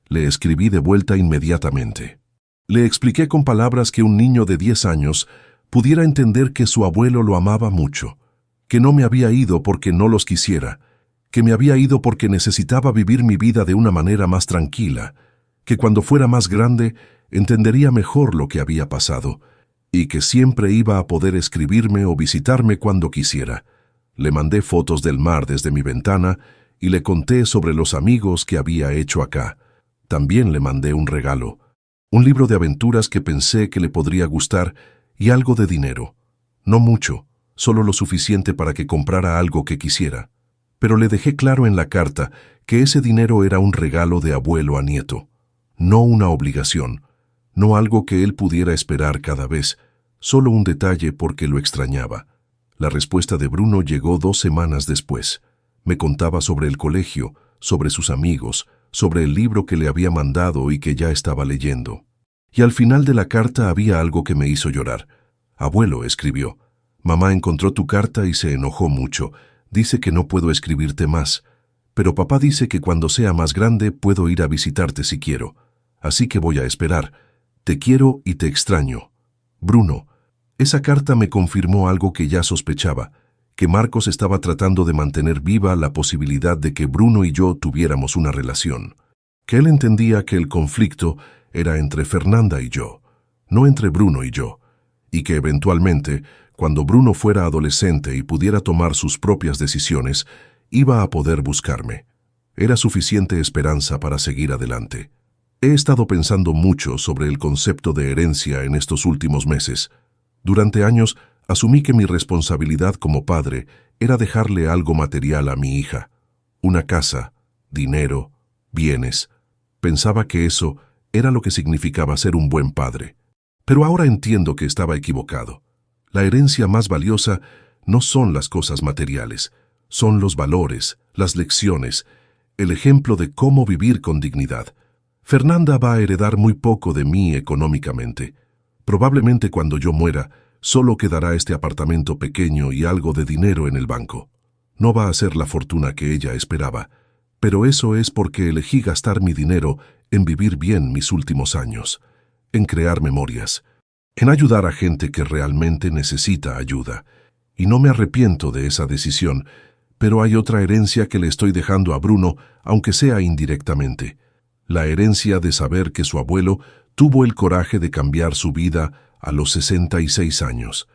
Le escribí de vuelta inmediatamente. Le expliqué con palabras que un niño de 10 años pudiera entender que su abuelo lo amaba mucho, que no me había ido porque no los quisiera, que me había ido porque necesitaba vivir mi vida de una manera más tranquila, que cuando fuera más grande entendería mejor lo que había pasado, y que siempre iba a poder escribirme o visitarme cuando quisiera. Le mandé fotos del mar desde mi ventana y le conté sobre los amigos que había hecho acá. También le mandé un regalo. Un libro de aventuras que pensé que le podría gustar y algo de dinero. No mucho, solo lo suficiente para que comprara algo que quisiera. Pero le dejé claro en la carta que ese dinero era un regalo de abuelo a nieto, no una obligación, no algo que él pudiera esperar cada vez, solo un detalle porque lo extrañaba. La respuesta de Bruno llegó 2 semanas después. Me contaba sobre el colegio, sobre sus amigos, sobre el libro que le había mandado y que ya estaba leyendo. Y al final de la carta había algo que me hizo llorar. Abuelo, escribió, mamá encontró tu carta y se enojó mucho. Dice que no puedo escribirte más, pero papá dice que cuando sea más grande puedo ir a visitarte si quiero. Así que voy a esperar. Te quiero y te extraño. Bruno. Esa carta me confirmó algo que ya sospechaba, que Marcos estaba tratando de mantener viva la posibilidad de que Bruno y yo tuviéramos una relación. Que él entendía que el conflicto era entre Fernanda y yo, no entre Bruno y yo, y que eventualmente, cuando Bruno fuera adolescente y pudiera tomar sus propias decisiones, iba a poder buscarme. Era suficiente esperanza para seguir adelante. He estado pensando mucho sobre el concepto de herencia en estos últimos meses. Durante años, asumí que mi responsabilidad como padre era dejarle algo material a mi hija. Una casa, dinero, bienes. Pensaba que eso era lo que significaba ser un buen padre. Pero ahora entiendo que estaba equivocado. La herencia más valiosa no son las cosas materiales, son los valores, las lecciones, el ejemplo de cómo vivir con dignidad. Fernanda va a heredar muy poco de mí económicamente. Probablemente cuando yo muera, solo quedará este apartamento pequeño y algo de dinero en el banco. No va a ser la fortuna que ella esperaba, pero eso es porque elegí gastar mi dinero en vivir bien mis últimos años, en crear memorias, en ayudar a gente que realmente necesita ayuda. Y no me arrepiento de esa decisión, pero hay otra herencia que le estoy dejando a Bruno, aunque sea indirectamente. La herencia de saber que su abuelo tuvo el coraje de cambiar su vida a los 66 años,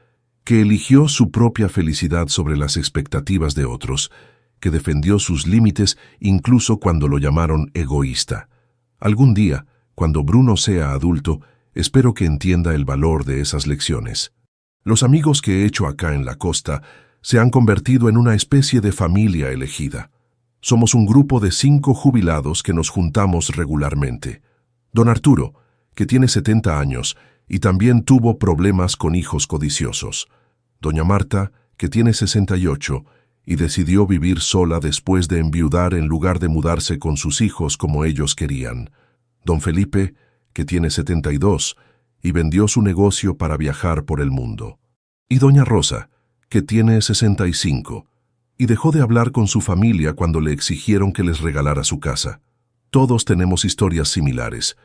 que eligió su propia felicidad sobre las expectativas de otros, que defendió sus límites incluso cuando lo llamaron egoísta. Algún día, cuando Bruno sea adulto, espero que entienda el valor de esas lecciones. Los amigos que he hecho acá en la costa se han convertido en una especie de familia elegida. Somos un grupo de 5 jubilados que nos juntamos regularmente. Don Arturo, que tiene 70 años y también tuvo problemas con hijos codiciosos. Doña Marta, que tiene 68 y decidió vivir sola después de enviudar en lugar de mudarse con sus hijos como ellos querían. Don Felipe, que tiene 72 y vendió su negocio para viajar por el mundo. Y Doña Rosa, que tiene 65 y dejó de hablar con su familia cuando le exigieron que les regalara su casa. Todos tenemos historias similares.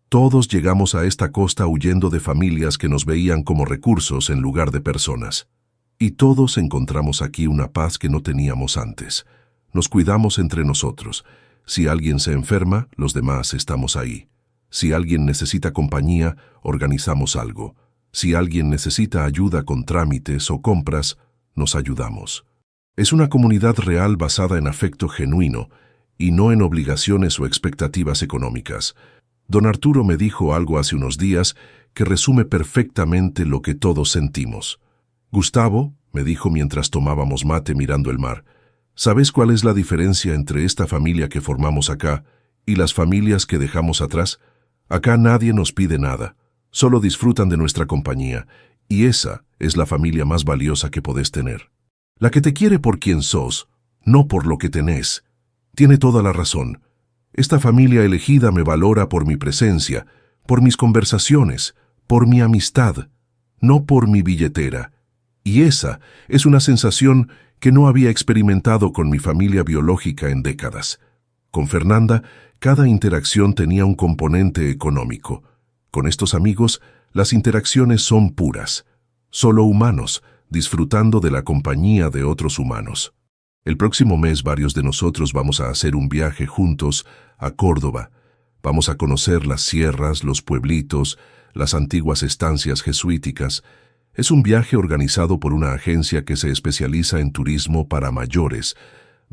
Todos llegamos a esta costa huyendo de familias que nos veían como recursos en lugar de personas. Y todos encontramos aquí una paz que no teníamos antes. Nos cuidamos entre nosotros. Si alguien se enferma, los demás estamos ahí. Si alguien necesita compañía, organizamos algo. Si alguien necesita ayuda con trámites o compras, nos ayudamos. Es una comunidad real basada en afecto genuino y no en obligaciones o expectativas económicas. Don Arturo me dijo algo hace unos días que resume perfectamente lo que todos sentimos. Gustavo, me dijo mientras tomábamos mate mirando el mar, ¿sabes cuál es la diferencia entre esta familia que formamos acá y las familias que dejamos atrás? Acá nadie nos pide nada, solo disfrutan de nuestra compañía, y esa es la familia más valiosa que podés tener. La que te quiere por quien sos, no por lo que tenés. Tiene toda la razón. Esta familia elegida me valora por mi presencia, por mis conversaciones, por mi amistad, no por mi billetera. Y esa es una sensación que no había experimentado con mi familia biológica en décadas. Con Fernanda, cada interacción tenía un componente económico. Con estos amigos, las interacciones son puras, solo humanos, disfrutando de la compañía de otros humanos. El próximo mes varios de nosotros vamos a hacer un viaje juntos a Córdoba. Vamos a conocer las sierras, los pueblitos, las antiguas estancias jesuíticas. Es un viaje organizado por una agencia que se especializa en turismo para mayores.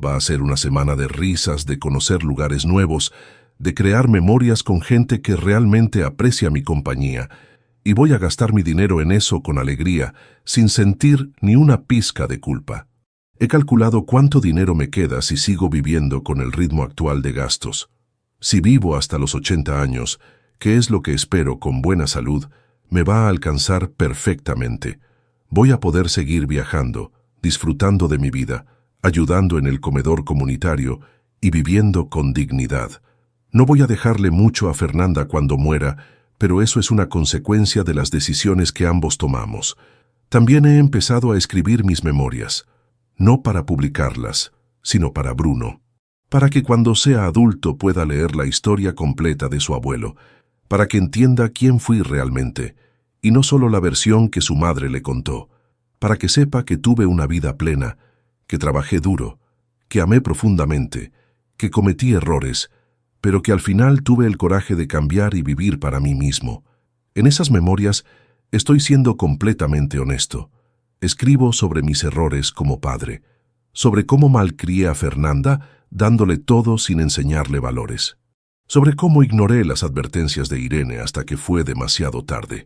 Va a ser una semana de risas, de conocer lugares nuevos, de crear memorias con gente que realmente aprecia mi compañía, y voy a gastar mi dinero en eso con alegría, sin sentir ni una pizca de culpa. He calculado cuánto dinero me queda si sigo viviendo con el ritmo actual de gastos. Si vivo hasta los 80 años, que es lo que espero con buena salud, me va a alcanzar perfectamente. Voy a poder seguir viajando, disfrutando de mi vida, ayudando en el comedor comunitario y viviendo con dignidad. No voy a dejarle mucho a Fernanda cuando muera, pero eso es una consecuencia de las decisiones que ambos tomamos. También he empezado a escribir mis memorias, no para publicarlas, sino para Bruno, para que cuando sea adulto pueda leer la historia completa de su abuelo, para que entienda quién fui realmente, y no solo la versión que su madre le contó, para que sepa que tuve una vida plena, que trabajé duro, que amé profundamente, que cometí errores, pero que al final tuve el coraje de cambiar y vivir para mí mismo. En esas memorias estoy siendo completamente honesto. Escribo sobre mis errores como padre, sobre cómo malcrié a Fernanda dándole todo sin enseñarle valores, sobre cómo ignoré las advertencias de Irene hasta que fue demasiado tarde,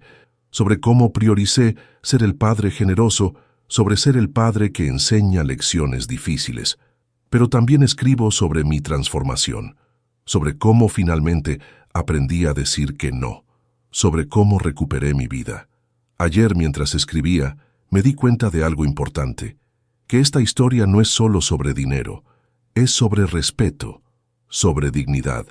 sobre cómo prioricé ser el padre generoso sobre ser el padre que enseña lecciones difíciles. Pero también escribo sobre mi transformación, sobre cómo finalmente aprendí a decir que no, sobre cómo recuperé mi vida. Ayer, mientras escribía, me di cuenta de algo importante, que esta historia no es solo sobre dinero, es sobre respeto, sobre dignidad,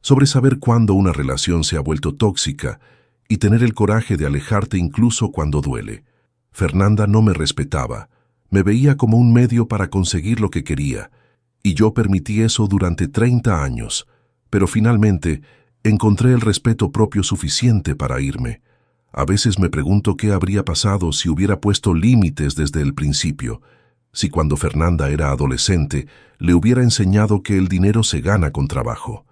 sobre saber cuándo una relación se ha vuelto tóxica y tener el coraje de alejarte incluso cuando duele. Fernanda no me respetaba, me veía como un medio para conseguir lo que quería, y yo permití eso durante 30 años, pero finalmente encontré el respeto propio suficiente para irme. A veces me pregunto qué habría pasado si hubiera puesto límites desde el principio, si cuando Fernanda era adolescente le hubiera enseñado que el dinero se gana con trabajo,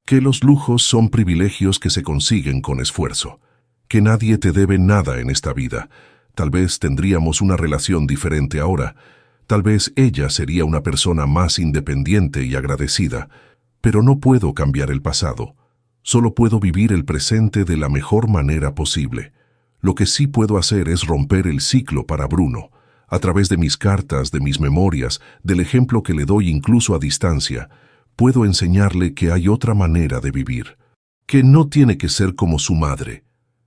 que los lujos son privilegios que se consiguen con esfuerzo, que nadie te debe nada en esta vida. Tal vez tendríamos una relación diferente ahora, tal vez ella sería una persona más independiente y agradecida, pero no puedo cambiar el pasado. Solo puedo vivir el presente de la mejor manera posible. Lo que sí puedo hacer es romper el ciclo para Bruno, a través de mis cartas, de mis memorias, del ejemplo que le doy incluso a distancia. Puedo enseñarle que hay otra manera de vivir, que no tiene que ser como su madre,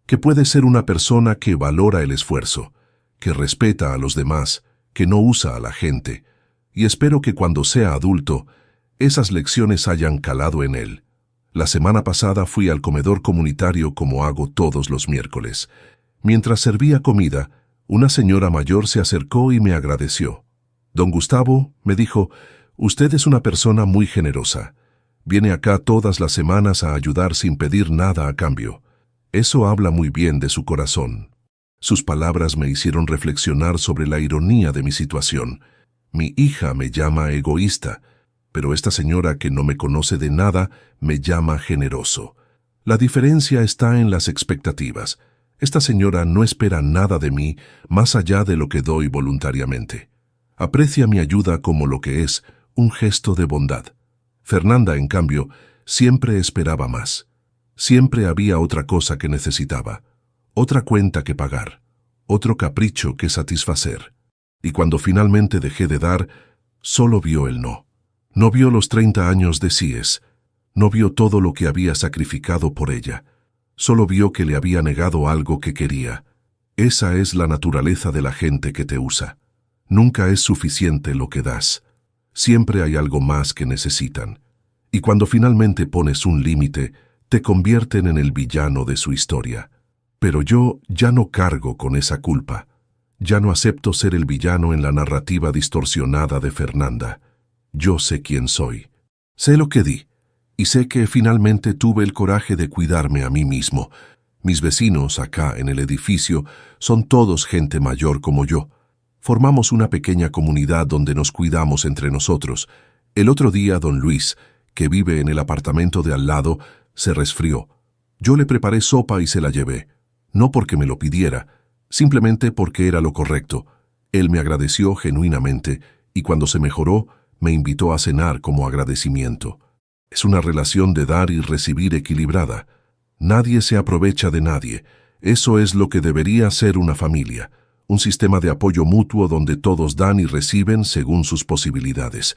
que puede ser una persona que valora el esfuerzo, que respeta a los demás, que no usa a la gente, y espero que cuando sea adulto, esas lecciones hayan calado en él. La semana pasada fui al comedor comunitario como hago todos los miércoles. Mientras servía comida, una señora mayor se acercó y me agradeció. «Don Gustavo», me dijo, «usted es una persona muy generosa. Viene acá todas las semanas a ayudar sin pedir nada a cambio. Eso habla muy bien de su corazón». Sus palabras me hicieron reflexionar sobre la ironía de mi situación. Mi hija me llama egoísta, pero esta señora que no me conoce de nada me llama generoso. La diferencia está en las expectativas. Esta señora no espera nada de mí más allá de lo que doy voluntariamente. Aprecia mi ayuda como lo que es, un gesto de bondad. Fernanda, en cambio, siempre esperaba más. Siempre había otra cosa que necesitaba, otra cuenta que pagar, otro capricho que satisfacer. Y cuando finalmente dejé de dar, solo vio el no. No vio los 30 años de CIES, no vio todo lo que había sacrificado por ella. Solo vio que le había negado algo que quería. Esa es la naturaleza de la gente que te usa. Nunca es suficiente lo que das. Siempre hay algo más que necesitan. Y cuando finalmente pones un límite, te convierten en el villano de su historia. Pero yo ya no cargo con esa culpa. Ya no acepto ser el villano en la narrativa distorsionada de Fernanda. Yo sé quién soy. Sé lo que di. Y sé que finalmente tuve el coraje de cuidarme a mí mismo. Mis vecinos acá en el edificio son todos gente mayor como yo. Formamos una pequeña comunidad donde nos cuidamos entre nosotros. El otro día, don Luis, que vive en el apartamento de al lado, se resfrió. Yo le preparé sopa y se la llevé. No porque me lo pidiera, simplemente porque era lo correcto. Él me agradeció genuinamente y cuando se mejoró, me invitó a cenar como agradecimiento. Es una relación de dar y recibir equilibrada. Nadie se aprovecha de nadie. Eso es lo que debería ser una familia. Un sistema de apoyo mutuo donde todos dan y reciben según sus posibilidades.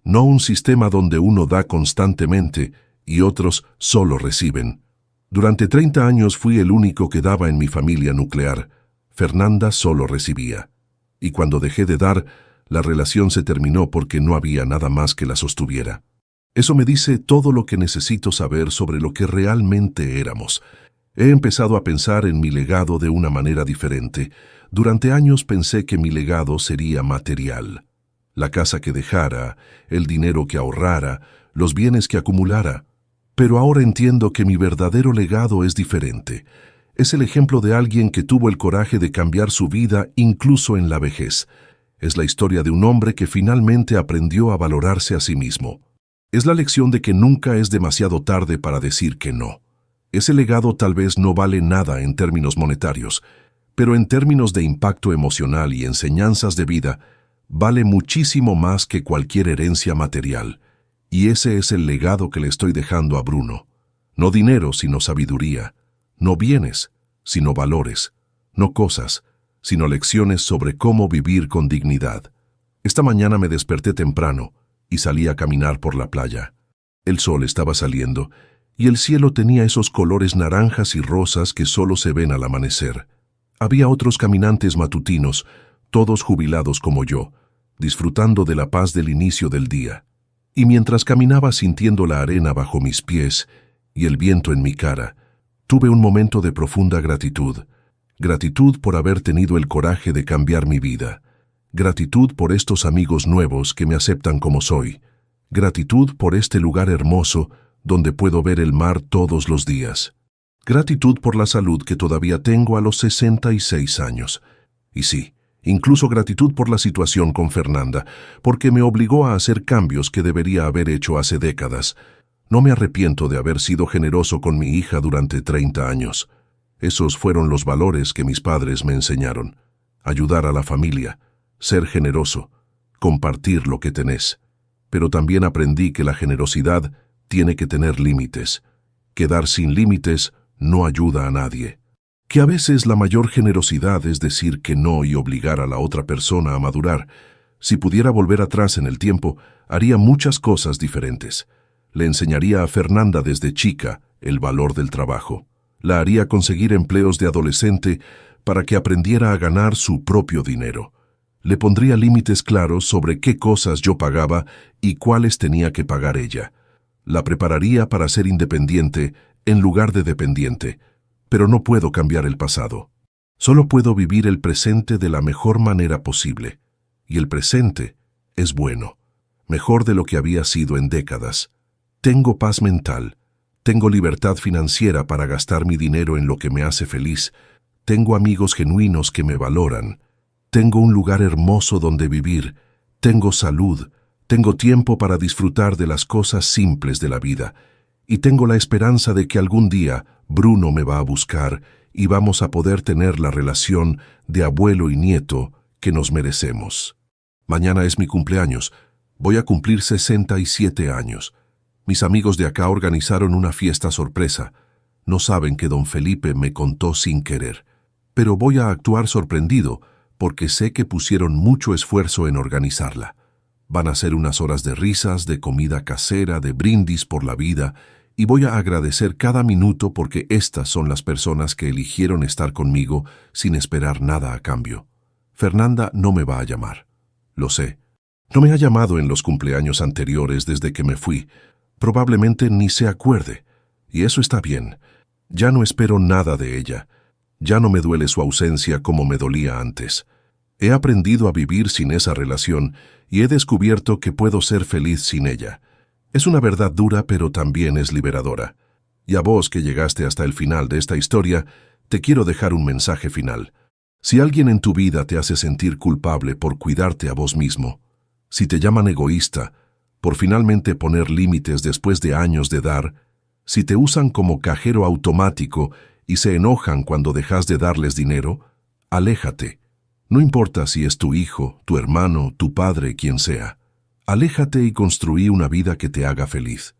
No un sistema donde uno da constantemente y otros solo reciben. Durante 30 años fui el único que daba en mi familia nuclear. Fernanda solo recibía. Y cuando dejé de dar, la relación se terminó porque no había nada más que la sostuviera. Eso me dice todo lo que necesito saber sobre lo que realmente éramos. He empezado a pensar en mi legado de una manera diferente. Durante años pensé que mi legado sería material. La casa que dejara, el dinero que ahorrara, los bienes que acumulara. Pero ahora entiendo que mi verdadero legado es diferente. Es el ejemplo de alguien que tuvo el coraje de cambiar su vida incluso en la vejez. Es la historia de un hombre que finalmente aprendió a valorarse a sí mismo. Es la lección de que nunca es demasiado tarde para decir que no. Ese legado tal vez no vale nada en términos monetarios, pero en términos de impacto emocional y enseñanzas de vida, vale muchísimo más que cualquier herencia material. Y ese es el legado que le estoy dejando a Bruno. No dinero, sino sabiduría. No bienes, sino valores. No cosas, sino lecciones sobre cómo vivir con dignidad. Esta mañana me desperté temprano y salí a caminar por la playa. El sol estaba saliendo y el cielo tenía esos colores naranjas y rosas que solo se ven al amanecer. Había otros caminantes matutinos, todos jubilados como yo, disfrutando de la paz del inicio del día. Y mientras caminaba sintiendo la arena bajo mis pies y el viento en mi cara, tuve un momento de profunda gratitud. Gratitud por haber tenido el coraje de cambiar mi vida. Gratitud por estos amigos nuevos que me aceptan como soy. Gratitud por este lugar hermoso donde puedo ver el mar todos los días. Gratitud por la salud que todavía tengo a los 66 años. Y sí, incluso gratitud por la situación con Fernanda, porque me obligó a hacer cambios que debería haber hecho hace décadas. No me arrepiento de haber sido generoso con mi hija durante 30 años. Esos fueron los valores que mis padres me enseñaron. Ayudar a la familia, ser generoso, compartir lo que tenés. Pero también aprendí que la generosidad tiene que tener límites. Quedar sin límites no ayuda a nadie. Que a veces la mayor generosidad es decir que no y obligar a la otra persona a madurar. Si pudiera volver atrás en el tiempo, haría muchas cosas diferentes. Le enseñaría a Fernanda desde chica el valor del trabajo. La haría conseguir empleos de adolescente para que aprendiera a ganar su propio dinero. Le pondría límites claros sobre qué cosas yo pagaba y cuáles tenía que pagar ella. La prepararía para ser independiente en lugar de dependiente, pero no puedo cambiar el pasado. Solo puedo vivir el presente de la mejor manera posible. Y el presente es bueno, mejor de lo que había sido en décadas. Tengo paz mental, tengo libertad financiera para gastar mi dinero en lo que me hace feliz, tengo amigos genuinos que me valoran, tengo un lugar hermoso donde vivir, tengo salud, tengo tiempo para disfrutar de las cosas simples de la vida, y tengo la esperanza de que algún día Bruno me va a buscar y vamos a poder tener la relación de abuelo y nieto que nos merecemos. Mañana es mi cumpleaños, voy a cumplir 67 años. Mis amigos de acá organizaron una fiesta sorpresa. No saben que don Felipe me contó sin querer, pero voy a actuar sorprendido porque sé que pusieron mucho esfuerzo en organizarla. Van a ser unas horas de risas, de comida casera, de brindis por la vida, y voy a agradecer cada minuto porque estas son las personas que eligieron estar conmigo sin esperar nada a cambio. Fernanda no me va a llamar. Lo sé. No me ha llamado en los cumpleaños anteriores desde que me fui. Probablemente ni se acuerde. Y eso está bien. Ya no espero nada de ella. Ya no me duele su ausencia como me dolía antes. He aprendido a vivir sin esa relación y he descubierto que puedo ser feliz sin ella. Es una verdad dura, pero también es liberadora. Y a vos que llegaste hasta el final de esta historia, te quiero dejar un mensaje final. Si alguien en tu vida te hace sentir culpable por cuidarte a vos mismo, si te llaman egoísta, por finalmente poner límites después de años de dar, si te usan como cajero automático y se enojan cuando dejas de darles dinero, aléjate. No importa si es tu hijo, tu hermano, tu padre, quien sea. Aléjate y construí una vida que te haga feliz.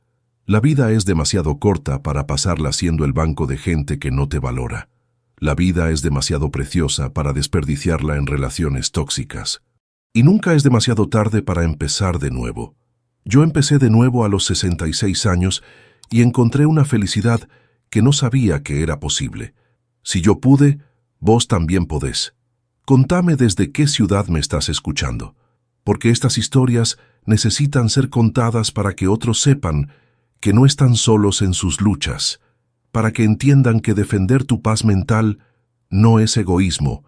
La vida es demasiado corta para pasarla siendo el banco de gente que no te valora. La vida es demasiado preciosa para desperdiciarla en relaciones tóxicas. Y nunca es demasiado tarde para empezar de nuevo. Yo empecé de nuevo a los 66 años y encontré una felicidad que no sabía que era posible. Si yo pude, vos también podés. Contame desde qué ciudad me estás escuchando, porque estas historias necesitan ser contadas para que otros sepan que no están solos en sus luchas, para que entiendan que defender tu paz mental no es egoísmo,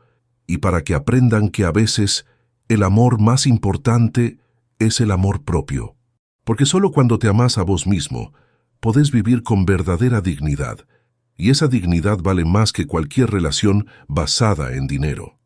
y para que aprendan que a veces el amor más importante es el amor propio. Porque solo cuando te amás a vos mismo, podés vivir con verdadera dignidad, y esa dignidad vale más que cualquier relación basada en dinero.